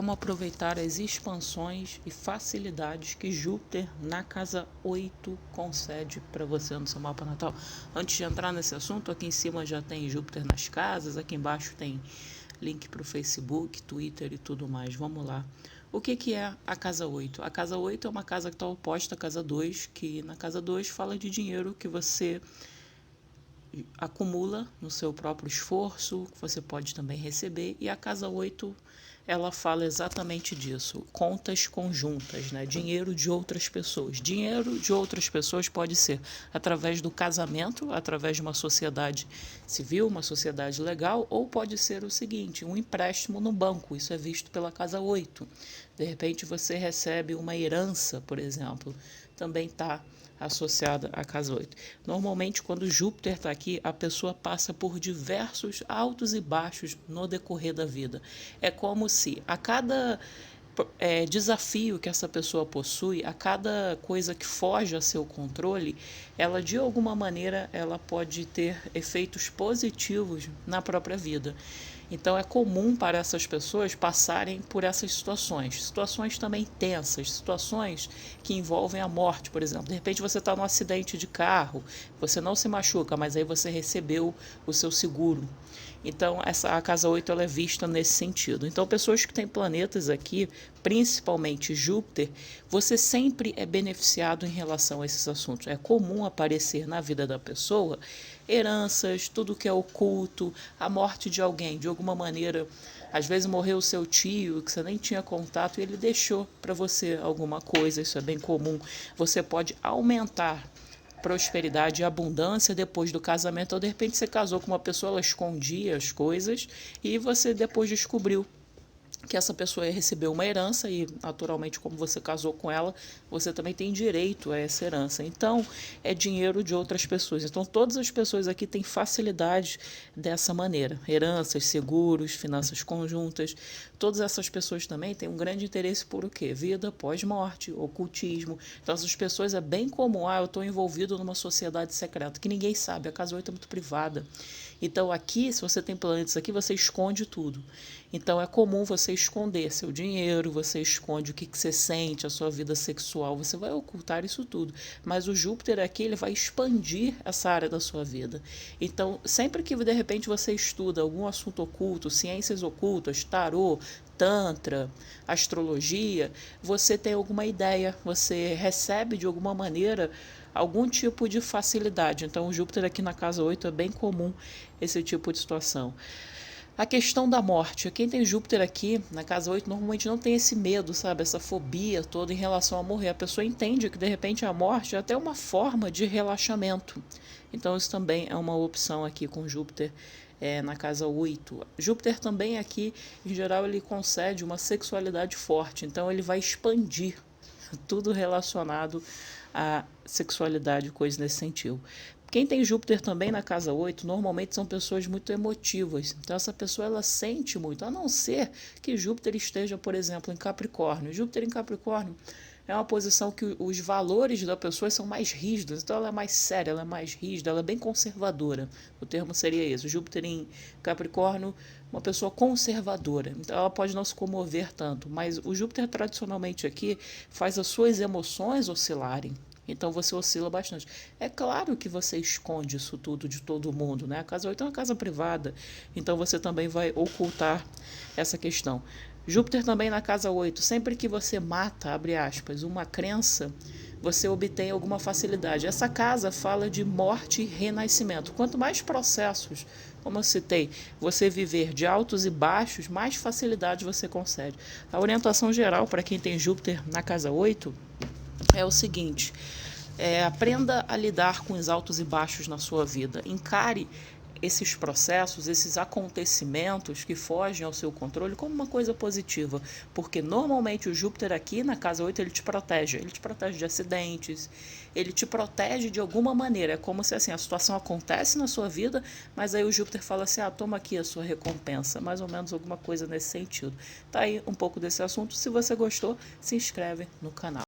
como aproveitar as expansões e facilidades que Júpiter na casa 8 concede para você no seu mapa natal. Antes de entrar nesse assunto, aqui em cima já tem Júpiter nas casas, aqui embaixo tem link para o Facebook, Twitter e tudo mais. Vamos lá. O que é a casa 8? A casa 8 é uma casa que está oposta à casa 2, que na casa 2 fala de dinheiro que você acumula no seu próprio esforço, que você pode também receber, e a casa 8 ela fala exatamente disso, contas conjuntas, né? Dinheiro de outras pessoas. Dinheiro de outras pessoas pode ser através do casamento, através de uma sociedade civil, uma sociedade legal, ou pode ser o seguinte, um empréstimo no banco, isso é visto pela casa 8. De repente você recebe uma herança, por exemplo, também está associada à casa 8. Normalmente, quando Júpiter está aqui, a pessoa passa por diversos altos e baixos no decorrer da vida. É como se a cada desafio que essa pessoa possui, a cada coisa que foge a seu controle, ela de alguma maneira ela pode ter efeitos positivos na própria vida. Então é comum para essas pessoas passarem por essas situações também tensas, situações que envolvem a morte, por exemplo. De repente você está num acidente de carro, você não se machuca, mas aí você recebeu o seu seguro. Então, a casa 8 ela é vista nesse sentido. Então, pessoas que têm planetas aqui, principalmente Júpiter, você sempre é beneficiado em relação a esses assuntos. É comum aparecer na vida da pessoa heranças, tudo que é oculto, a morte de alguém, de alguma maneira. Às vezes morreu o seu tio, que você nem tinha contato, e ele deixou para você alguma coisa, isso é bem comum. Você pode aumentar prosperidade e abundância depois do casamento, ou de repente você casou com uma pessoa, ela escondia as coisas e você depois descobriu que essa pessoa recebeu uma herança e, naturalmente, como você casou com ela, você também tem direito a essa herança. Então, é dinheiro de outras pessoas. Então, todas as pessoas aqui têm facilidade dessa maneira. Heranças, seguros, finanças conjuntas. Todas essas pessoas também têm um grande interesse por o quê? Vida pós-morte, ocultismo. Então, essas pessoas é bem comum. Eu estou envolvido numa sociedade secreta, que ninguém sabe. A casa 8 é muito privada. Então, aqui, se você tem planetas aqui, você esconde tudo. Então, é comum você esconder seu dinheiro, você esconde o que você sente, a sua vida sexual, você vai ocultar isso tudo. Mas o Júpiter aqui, ele vai expandir essa área da sua vida. Então, sempre que, de repente, você estuda algum assunto oculto, ciências ocultas, tarô, tantra, astrologia, você tem alguma ideia, você recebe de alguma maneira algum tipo de facilidade. Então, o Júpiter aqui na casa 8 é bem comum esse tipo de situação. A questão da morte. Quem tem Júpiter aqui na casa 8 normalmente não tem esse medo, sabe? Essa fobia toda em relação a morrer. A pessoa entende que, de repente, a morte é até uma forma de relaxamento. Então, isso também é uma opção aqui com Júpiter na casa 8. Júpiter também aqui, em geral, ele concede uma sexualidade forte. Então, ele vai expandir tudo relacionado à sexualidade, coisa nesse sentido. Quem tem Júpiter também na casa 8, normalmente são pessoas muito emotivas. Então, essa pessoa ela sente muito, a não ser que Júpiter esteja, por exemplo, em Capricórnio. Júpiter em Capricórnio é uma posição que os valores da pessoa são mais rígidos, então ela é mais séria, ela é mais rígida, ela é bem conservadora. O termo seria esse. Júpiter em Capricórnio, uma pessoa conservadora. Então ela pode não se comover tanto, mas o Júpiter tradicionalmente aqui faz as suas emoções oscilarem. Então você oscila bastante. É claro que você esconde isso tudo de todo mundo, né? A casa 8 é uma casa privada, então você também vai ocultar essa questão. Júpiter também na casa 8, sempre que você mata, abre aspas, uma crença, você obtém alguma facilidade. Essa casa fala de morte e renascimento. Quanto mais processos, como eu citei, você viver de altos e baixos, mais facilidade você concede. A orientação geral para quem tem Júpiter na casa 8 é o seguinte: aprenda a lidar com os altos e baixos na sua vida. Encare esses processos, esses acontecimentos que fogem ao seu controle como uma coisa positiva, porque normalmente o Júpiter aqui na casa 8 ele te protege de acidentes, ele te protege de alguma maneira, é como se assim, a situação acontece na sua vida, mas aí o Júpiter fala assim, toma aqui a sua recompensa, mais ou menos alguma coisa nesse sentido. Tá aí um pouco desse assunto, se você gostou, se inscreve no canal.